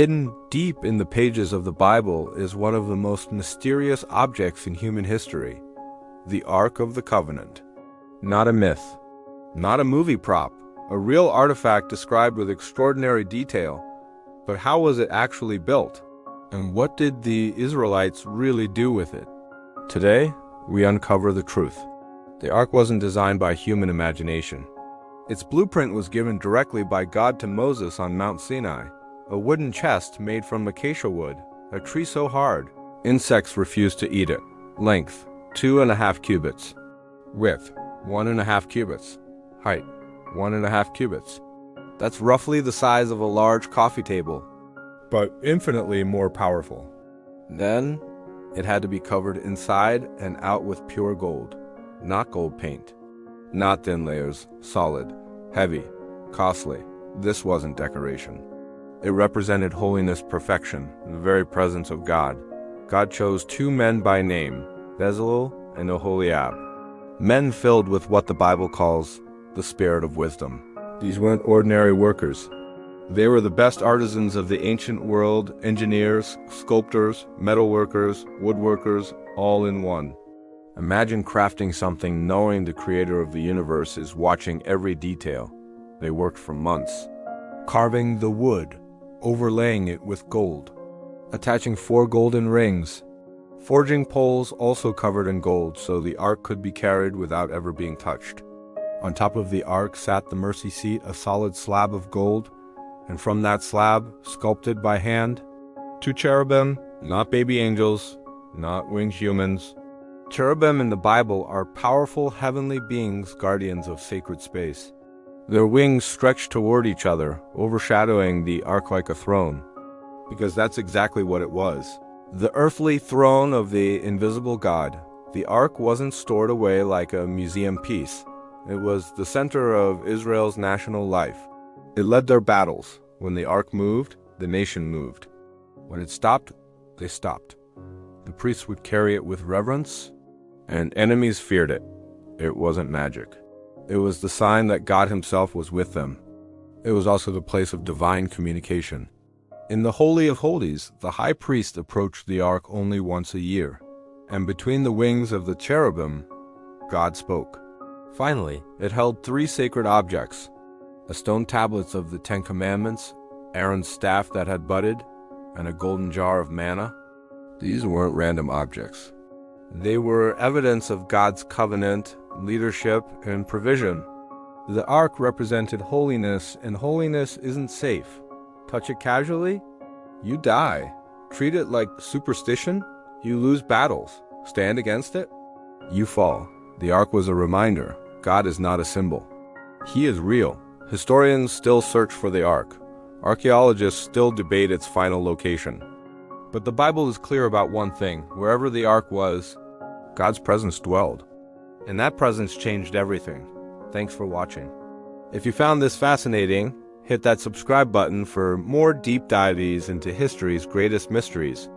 Hidden deep in the pages of the Bible is one of the most mysterious objects in human history, the Ark of the Covenant. Not a myth, not a movie prop, a real artifact described with extraordinary detail. But how was it actually built? And what did the Israelites really do with it? Today, we uncover the truth. The Ark wasn't designed by human imagination. Its blueprint was given directly by God to Moses on Mount Sinai, a wooden chest made from acacia wood, a tree so hard, insects refused to eat it. Length, 2.5 cubits. Width, 1.5 cubits. Height, 1.5 cubits. That's roughly the size of a large coffee table, but infinitely more powerful. Then, it had to be covered inside and out with pure gold, not gold paint. Not thin layers, solid, heavy, costly. This wasn't decoration. It represented holiness, perfection, the very presence of God. God chose 2 men by name, Bezalel and Oholiab, men filled with what the Bible calls the spirit of wisdom. These weren't ordinary workers. They were the best artisans of the ancient world, engineers, sculptors, metalworkers, woodworkers, all in one. Imagine crafting something knowing the creator of the universe is watching every detail. They worked for months. Carving the wood, overlaying it with gold, attaching 4 golden rings, forging poles also covered in gold so the ark could be carried without ever being touched. On top of the ark sat the mercy seat, a solid slab of gold, and from that slab, sculpted by hand, 2 cherubim, not baby angels, not winged humans. Cherubim in the Bible are powerful heavenly beings, guardians of sacred space. Their wings stretched toward each other, overshadowing the ark like a throne, because that's exactly what it was. The earthly throne of the invisible God. The ark wasn't stored away like a museum piece. It was the center of Israel's national life. It led their battles. When the ark moved, the nation moved. When it stopped, they stopped. The priests would carry it with reverence, and enemies feared it. It wasn't magic. It was the sign that God himself was with them. It was also the place of divine communication. In the Holy of Holies, the high priest approached the ark only once a year, and between the wings of the cherubim, God spoke. Finally, it held 3 sacred objects: a stone tablets of the 10 Commandments, Aaron's staff that had budded, and a golden jar of manna. These weren't random objects. They were evidence of God's covenant, leadership, and provision. The ark represented holiness, and holiness isn't safe. Touch it casually, you die. Treat it like superstition, you lose battles. Stand against it, you fall. The ark was a reminder. God is not a symbol. He is real. Historians still search for the ark. Archaeologists still debate its final location. But the Bible is clear about one thing. Wherever the ark was, God's presence dwelled. And that presence changed everything. Thanks for watching. If you found this fascinating, hit that subscribe button for more deep dives into history's greatest mysteries.